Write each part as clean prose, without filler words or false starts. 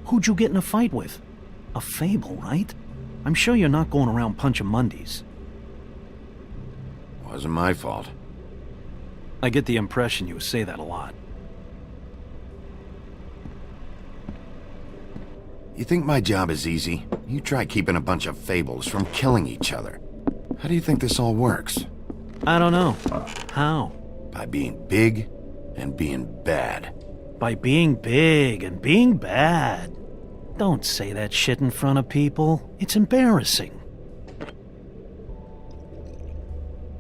Who'd you get in a fight with? A Fable, right? I'm sure you're not going around punching Mondays. Wasn't my fault. I get the impression you say that a lot. You think my job is easy? You try keeping a bunch of Fables from killing each other. How do you think this all works? I don't know. How? By being big and being bad. By being big and being bad. Don't say that shit in front of people. It's embarrassing.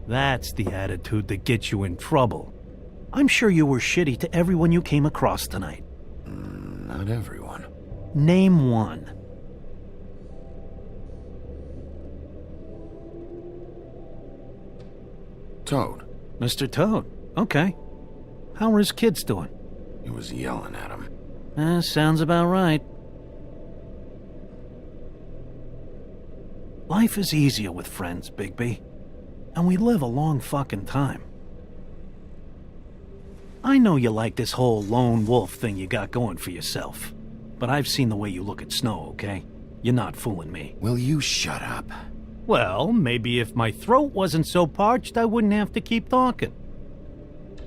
That's the attitude that gets you in trouble. I'm sure you were shitty to everyone you came across tonight. Not everyone. Name one. Toad. Mr. Toad. Okay. How are his kids doing? He was yelling at him. Sounds about right. Life is easier with friends, Bigby. And we live a long fucking time. I know you like this whole lone wolf thing you got going for yourself. But I've seen the way you look at Snow, okay? You're not fooling me. Will you shut up? Well, maybe if my throat wasn't so parched, I wouldn't have to keep talking.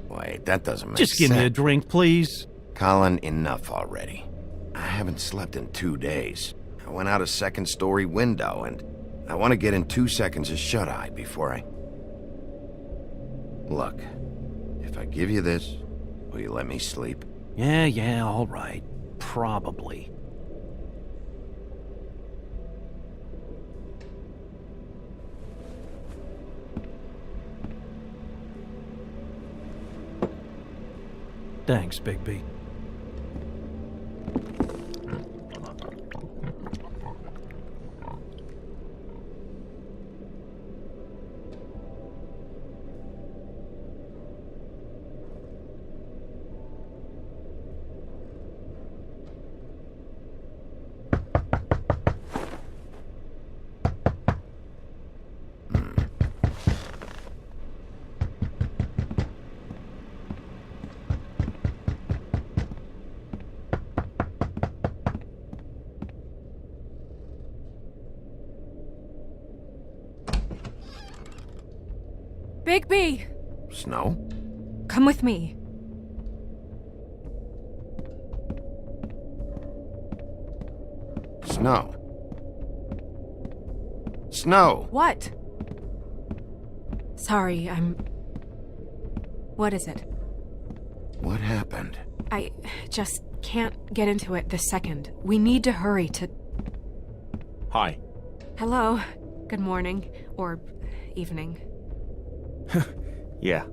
Wait, that doesn't make sense. Just give me a drink, please. Colin, enough already. I haven't slept in 2 days. I went out a second-story window, and I want to get in 2 seconds of shut-eye before I... Look, if I give you this, will you let me sleep? Yeah, all right. Probably. Thanks, Bigby. Bigby! Snow? Come with me. Snow. Snow! What? Sorry, What is it? What happened? I just can't get into it this second. We need to hurry to... Hi. Hello. Good morning. Or evening. Yeah.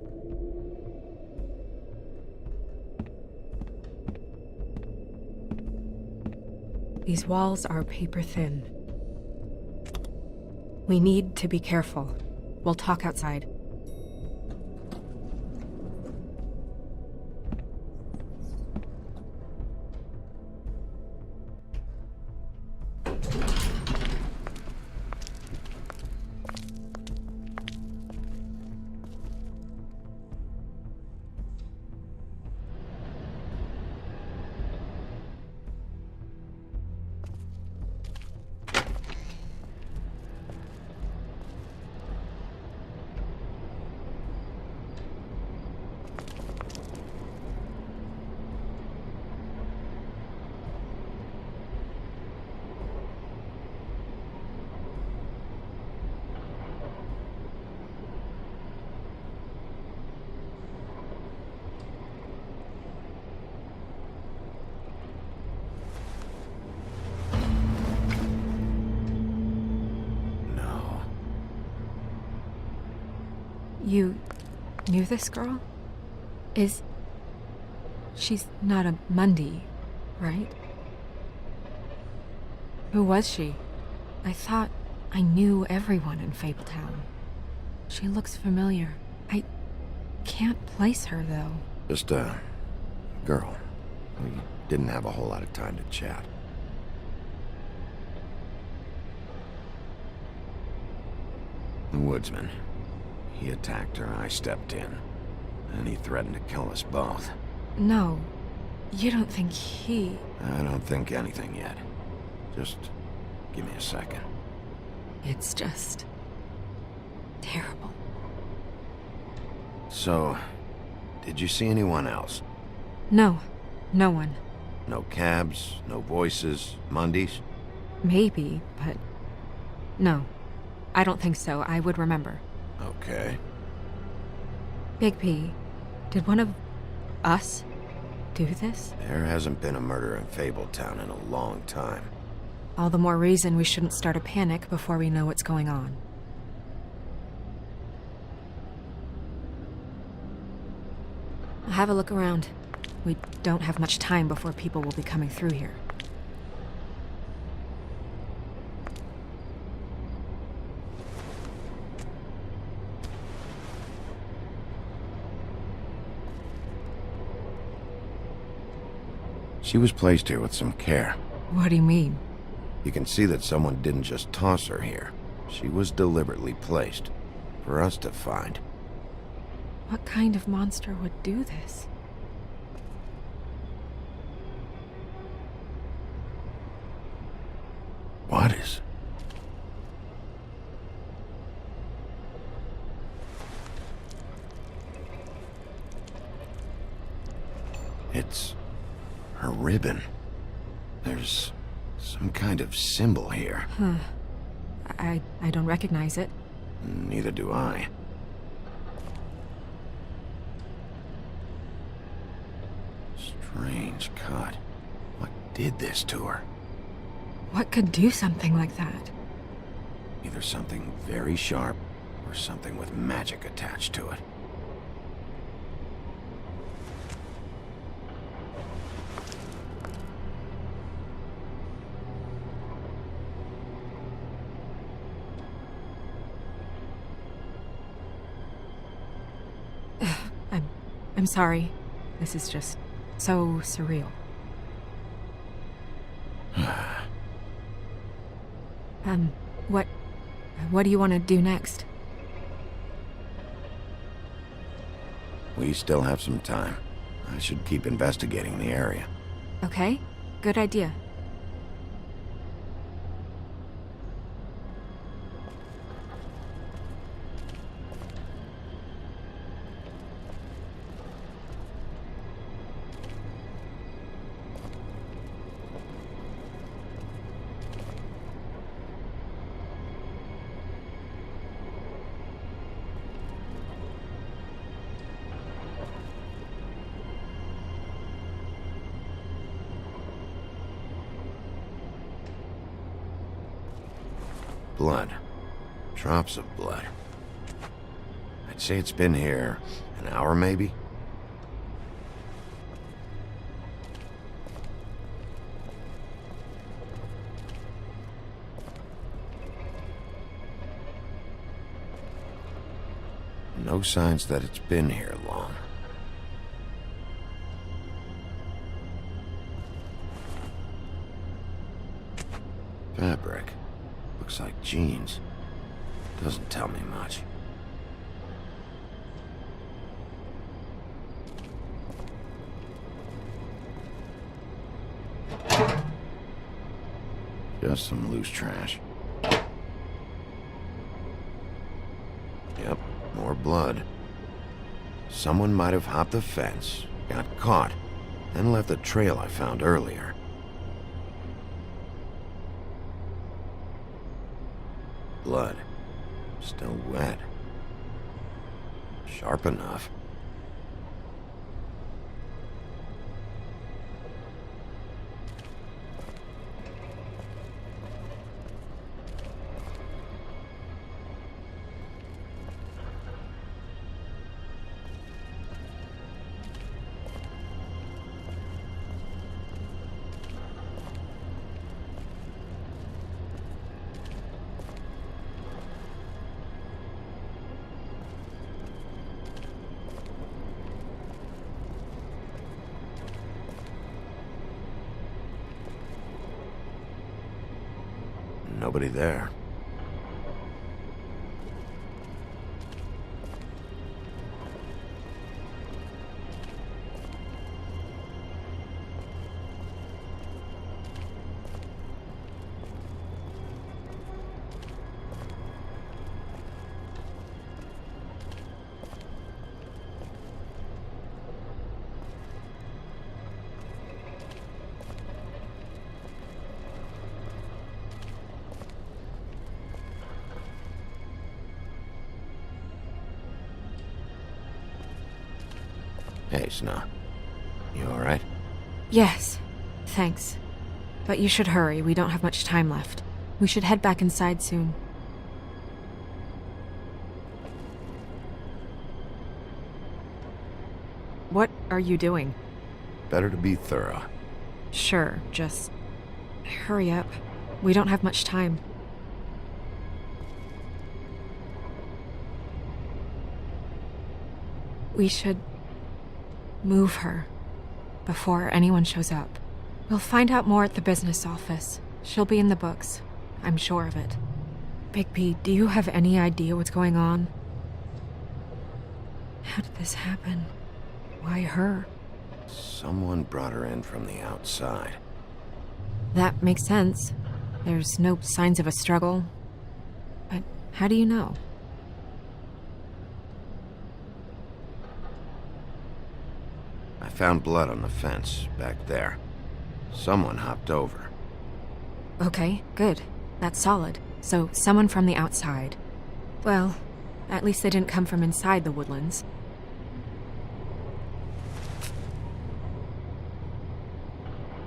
These walls are paper thin. We need to be careful. We'll talk outside. You knew this girl? She's not a Mundy, right? Who was she? I thought I knew everyone in Fabletown. She looks familiar. I can't place her, though. Just a girl. We didn't have a whole lot of time to chat. The woodsman. He attacked her, I stepped in. And he threatened to kill us both. No. You don't think he... I don't think anything yet. Just give me a second. It's just... terrible. So, did you see anyone else? No. No one. No cabs, no voices, Mondays? Maybe, but... no. I don't think so. I would remember. Okay. Bigby, did one of... us do this? There hasn't been a murder in Fabletown in a long time. All the more reason we shouldn't start a panic before we know what's going on. I'll have a look around. We don't have much time before people will be coming through here. She was placed here with some care. What do you mean? You can see that someone didn't just toss her here. She was deliberately placed. For us to find. What kind of monster would do this? What is? It's her ribbon. There's some kind of symbol here. Huh. I don't recognize it. Neither do I. Strange cut. What did this to her? What could do something like that? Either something very sharp, or something with magic attached to it. I'm sorry. This is just so surreal. What do you want to do next? We still have some time. I should keep investigating the area. Okay, good idea. Blood. Drops of blood. I'd say it's been here an hour, maybe? No signs that it's been here long. Fabric. Looks like jeans. Doesn't tell me much. Just some loose trash. Yep, more blood. Someone might have hopped the fence, got caught, then left the trail I found earlier. Blood. Still wet. Sharp enough. Nobody there. Hey, Snow. You alright? Yes, thanks. But you should hurry, we don't have much time left. We should head back inside soon. What are you doing? Better to be thorough. Sure, just hurry up. We don't have much time. We should move her before anyone shows up. We'll find out more at the business office. She'll be in the books. I'm sure of it. Bigby, do you have any idea what's going on? How did this happen? Why her? Someone brought her in from the outside. That makes sense. There's no signs of a struggle. But how do you know? I found blood on the fence, back there. Someone hopped over. Okay, good. That's solid. So, someone from the outside. Well, at least they didn't come from inside the woodlands.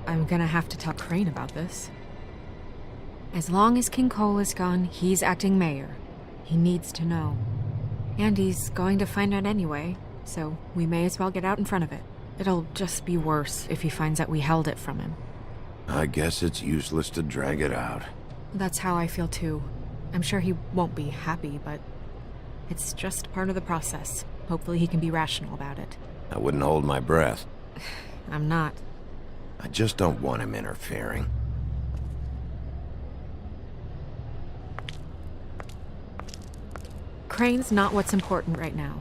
I'm gonna have to tell Crane about this. As long as King Cole is gone, he's acting mayor. He needs to know. And he's going to find out anyway, so we may as well get out in front of it. It'll just be worse if he finds out we held it from him. I guess it's useless to drag it out. That's how I feel too. I'm sure he won't be happy, but it's just part of the process. Hopefully he can be rational about it. I wouldn't hold my breath. I'm not. I just don't want him interfering. Crane's not what's important right now.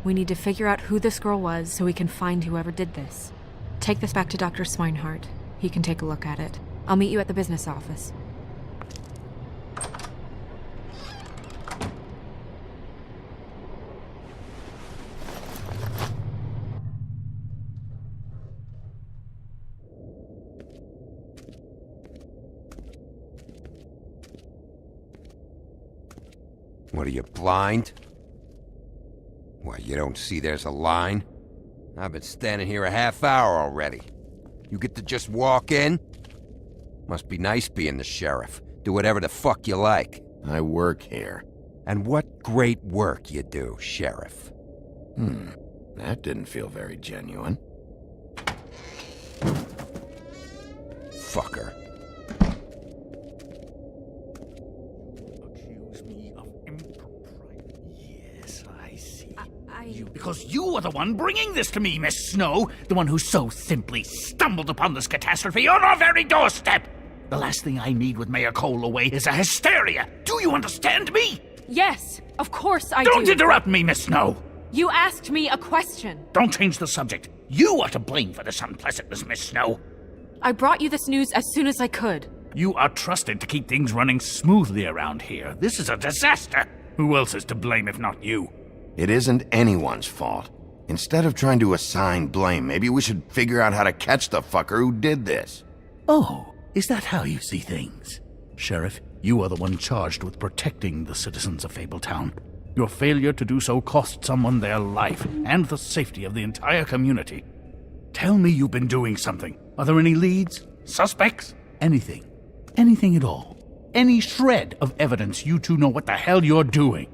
We need to figure out who this girl was so we can find whoever did this. Take this back to Dr. Swinehart. He can take a look at it. I'll meet you at the business office. What are you, blind? What, you don't see there's a line? I've been standing here a half hour already. You get to just walk in? Must be nice being the sheriff. Do whatever the fuck you like. I work here. And what great work you do, Sheriff. That didn't feel very genuine. Fucker. Accuse me of impropriety. Yes, I see. I... Because you are the one bringing this to me, Miss Snow. The one who so simply stumbled upon this catastrophe on our very doorstep. The last thing I need with Mayor Cole away is a hysteria. Do you understand me? Yes, of course I do. Don't interrupt me, Miss Snow. You asked me a question. Don't change the subject. You are to blame for this unpleasantness, Miss Snow. I brought you this news as soon as I could. You are trusted to keep things running smoothly around here. This is a disaster. Who else is to blame if not you? It isn't anyone's fault. Instead of trying to assign blame, maybe we should figure out how to catch the fucker who did this. Oh, is that how you see things? Sheriff, you are the one charged with protecting the citizens of Fabletown. Your failure to do so cost someone their life and the safety of the entire community. Tell me you've been doing something. Are there any leads? Suspects? Anything. Anything at all. Any shred of evidence you two know what the hell you're doing.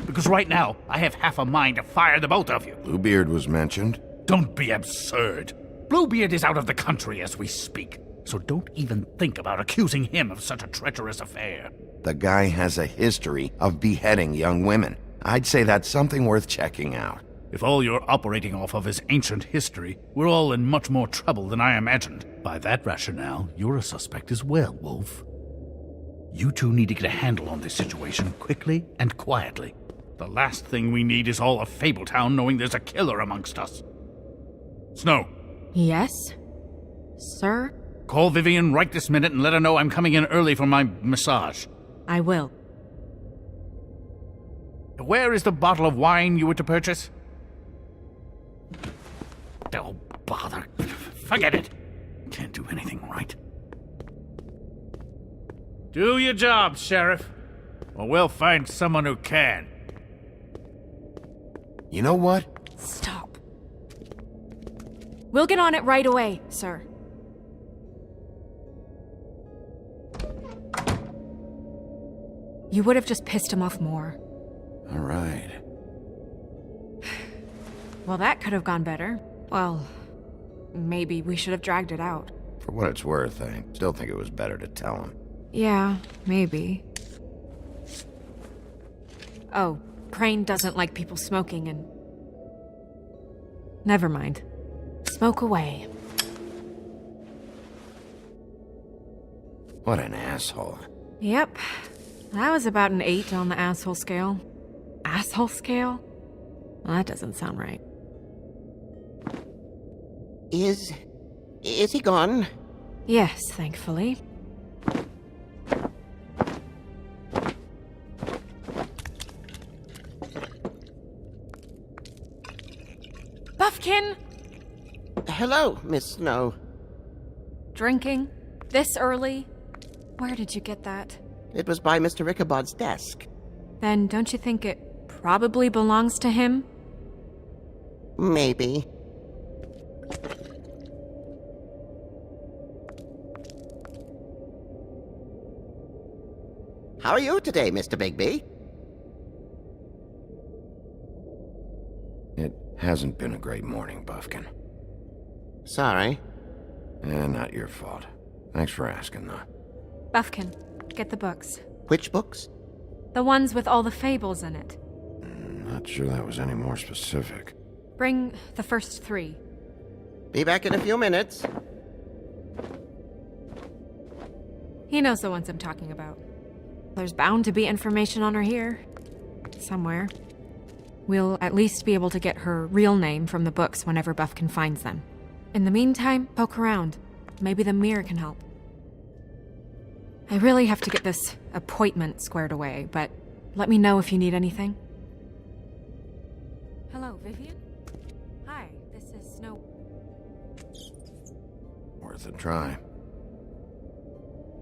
Because right now, I have half a mind to fire the both of you. Bluebeard was mentioned. Don't be absurd. Bluebeard is out of the country as we speak, so don't even think about accusing him of such a treacherous affair. The guy has a history of beheading young women. I'd say that's something worth checking out. If all you're operating off of is ancient history, we're all in much more trouble than I imagined. By that rationale, you're a suspect as well, Wolf. You two need to get a handle on this situation quickly and quietly. The last thing we need is all of Fabletown knowing there's a killer amongst us. Snow. Yes? Sir? Call Vivian right this minute and let her know I'm coming in early for my massage. I will. Where is the bottle of wine you were to purchase? Oh, bother. Forget it. Can't do anything right. Do your job, Sheriff, or we'll find someone who can. You know what? Stop. We'll get on it right away, sir. You would have just pissed him off more. All right. Well, that could have gone better. Well, maybe we should have dragged it out. For what it's worth, I still think it was better to tell him. Yeah, maybe. Oh, Crane doesn't like people smoking and... Never mind. Smoke away. What an asshole. Yep. That was about an 8 on the asshole scale. Asshole scale? Well, that doesn't sound right. Is he gone? Yes, thankfully. Buffkin! Hello, Miss Snow. Drinking? This early? Where did you get that? It was by Mr. Ichabod's desk. Then don't you think it probably belongs to him? Maybe. How are you today, Mr. Bigby? It hasn't been a great morning, Buffkin. Sorry. Not your fault. Thanks for asking, though. Buffkin, get the books. Which books? The ones with all the fables in it. Not sure that was any more specific. Bring the first 3. Be back in a few minutes. He knows the ones I'm talking about. There's bound to be information on her here. Somewhere. We'll at least be able to get her real name from the books whenever Buffkin finds them. In the meantime, poke around. Maybe the mirror can help. I really have to get this appointment squared away, but let me know if you need anything. Hello, Vivian? Hi, this is Snow... Worth a try.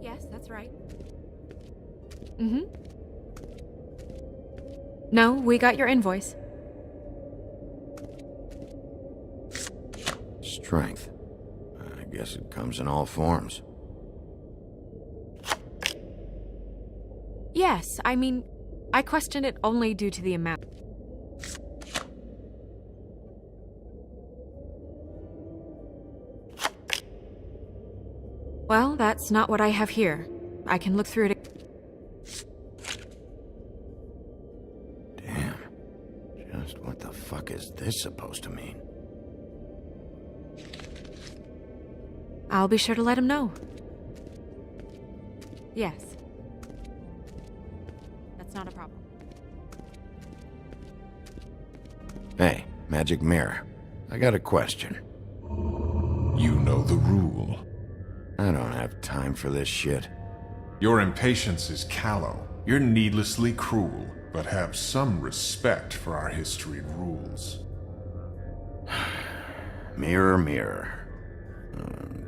Yes, that's right. Mm-hmm. No, we got your invoice. Strength. I guess it comes in all forms. Yes, I mean, I question it only due to the amount. Well, that's not what I have here. I can look through it. Damn. Just what the fuck is this supposed to mean? I'll be sure to let him know. Yes. That's not a problem. Hey, magic mirror. I got a question. You know the rule. I don't have time for this shit. Your impatience is callow. You're needlessly cruel, but have some respect for our history rules. Mirror, mirror.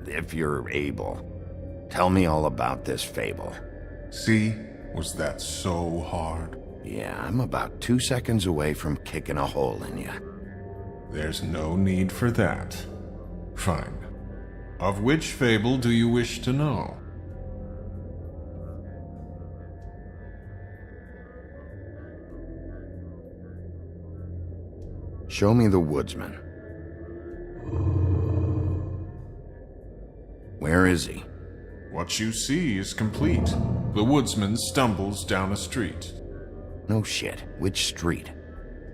If you're able, tell me all about this fable. See? Was that so hard? Yeah, I'm about 2 seconds away from kicking a hole in you. There's no need for that. Fine. Of which fable do you wish to know? Show me the woodsman. Where is he? What you see is complete. The woodsman stumbles down a street. No shit. Which street?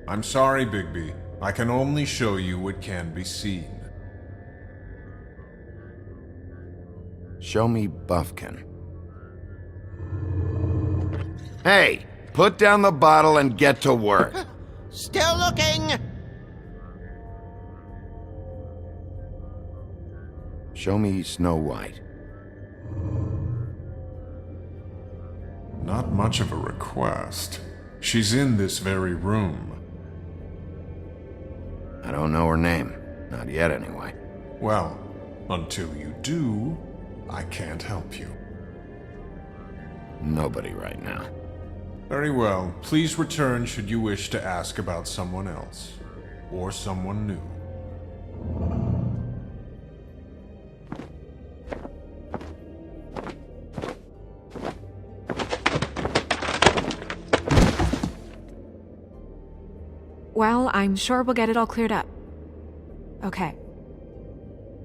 I'm sorry, Bigby. I can only show you what can be seen. Show me Buffkin. Hey! Put down the bottle and get to work. Still looking! Show me Snow White. Not much of a request. She's in this very room. I don't know her name. Not yet, anyway. Well, until you do, I can't help you. Nobody right now. Very well. Please return should you wish to ask about someone else. Or someone new. Well, I'm sure we'll get it all cleared up. Okay.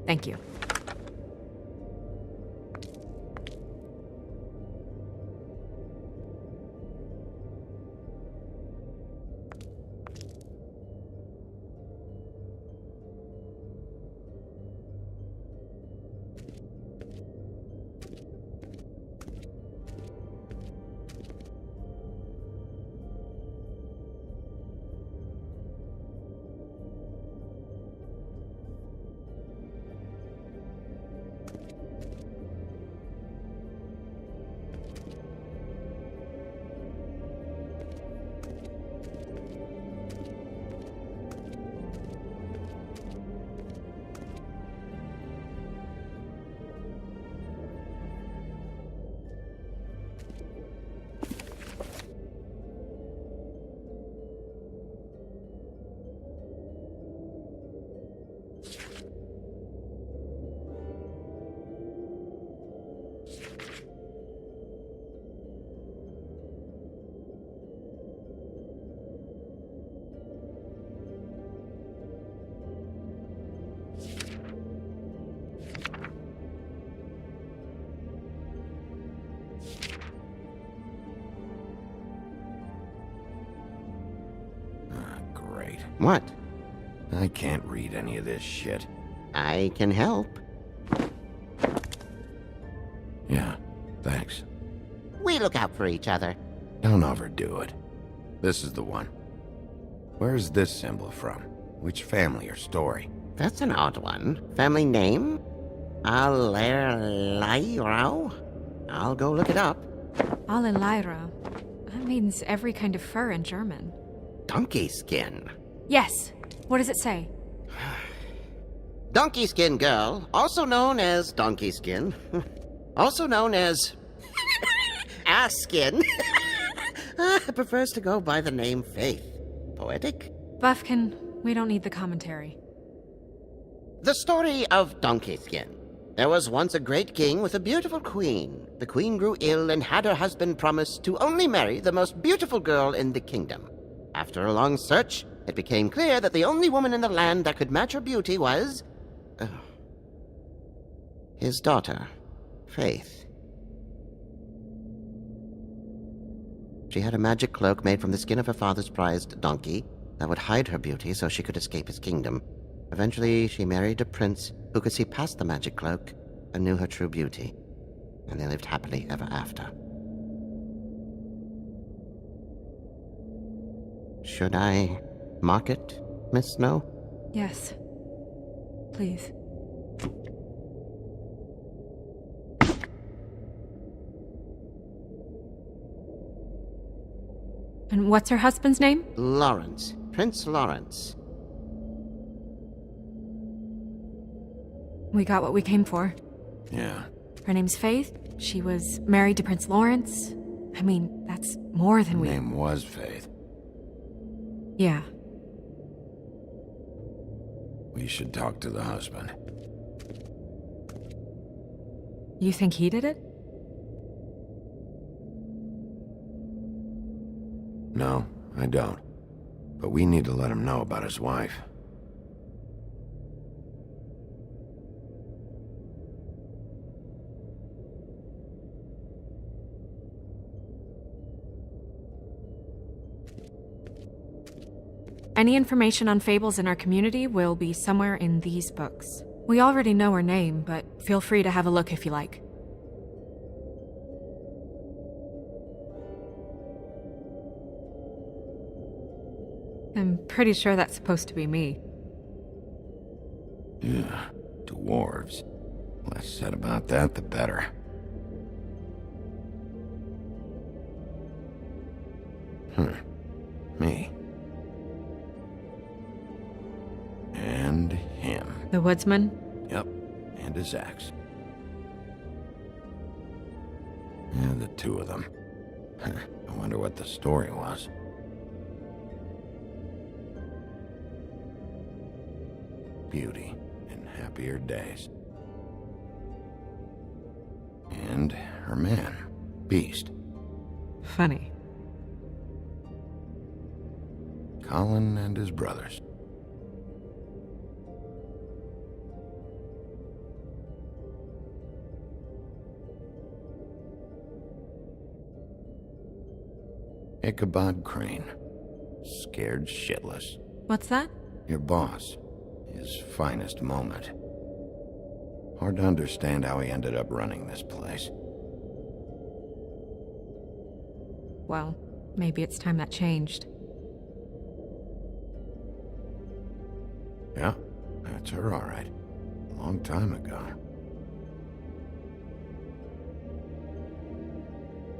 Thank you. Great. What? I can't read any of this shit. I can help. Yeah, thanks. We look out for each other. Don't overdo it. This is the one. Where's this symbol from? Which family or story? That's an odd one. Family name? Alerairo? I'll go look it up. Alelaira. That means every kind of fur in German. Donkey skin. Yes. What does it say? Donkey skin girl, also known as donkey skin, also known as ass skin, prefers to go by the name Faith. Poetic? Buffkin, we don't need the commentary. The story of Donkey Skin. There was once a great king with a beautiful queen. The queen grew ill and had her husband promise to only marry the most beautiful girl in the kingdom. After a long search, it became clear that the only woman in the land that could match her beauty was... his daughter, Faith. She had a magic cloak made from the skin of her father's prized donkey that would hide her beauty so she could escape his kingdom. Eventually, she married a prince who could see past the magic cloak and knew her true beauty. And they lived happily ever after. Should I mark it, Miss Snow? Yes. Please. And what's her husband's name? Lawrence. Prince Lawrence. We got what we came for. Yeah. Her name's Faith. She was married to Prince Lawrence. I mean, that's more than Her we... name was Faith. Yeah. We should talk to the husband. You think he did it? No, I don't. But we need to let him know about his wife. Any information on Fables in our community will be somewhere in these books. We already know her name, but feel free to have a look if you like. I'm pretty sure that's supposed to be me. Yeah, dwarves. Less said about that, the better. Me. And him. The woodsman? Yep, and his axe. Yeah, the two of them. I wonder what the story was. Beauty in happier days. And her man, Beast. Funny. Colin and his brothers. Ichabod Crane. Scared shitless. What's that? Your boss. His finest moment. Hard to understand how he ended up running this place. Well, maybe it's time that changed. Yeah, that's her all right. A long time ago.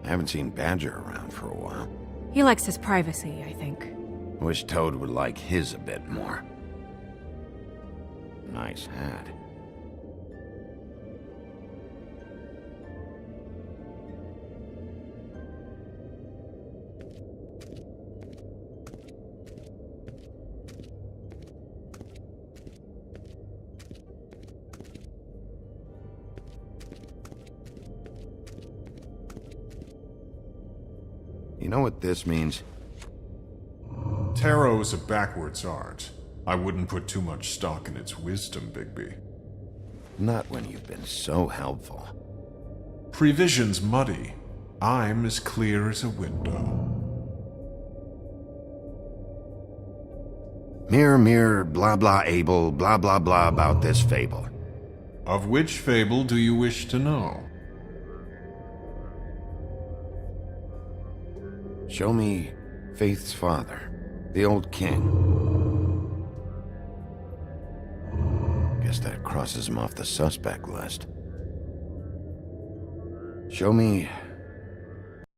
I haven't seen Badger around for a while. He likes his privacy, I think. Wish Toad would like his a bit more. Nice hat. You know what this means? Tarot is a backwards art. I wouldn't put too much stock in its wisdom, Bigby. Not when you've been so helpful. Prevision's muddy. I'm as clear as a window. Mirror, mirror, blah blah able, blah blah blah about this fable. Of which fable do you wish to know? Show me Faith's father, the old king. Guess that crosses him off the suspect list. Show me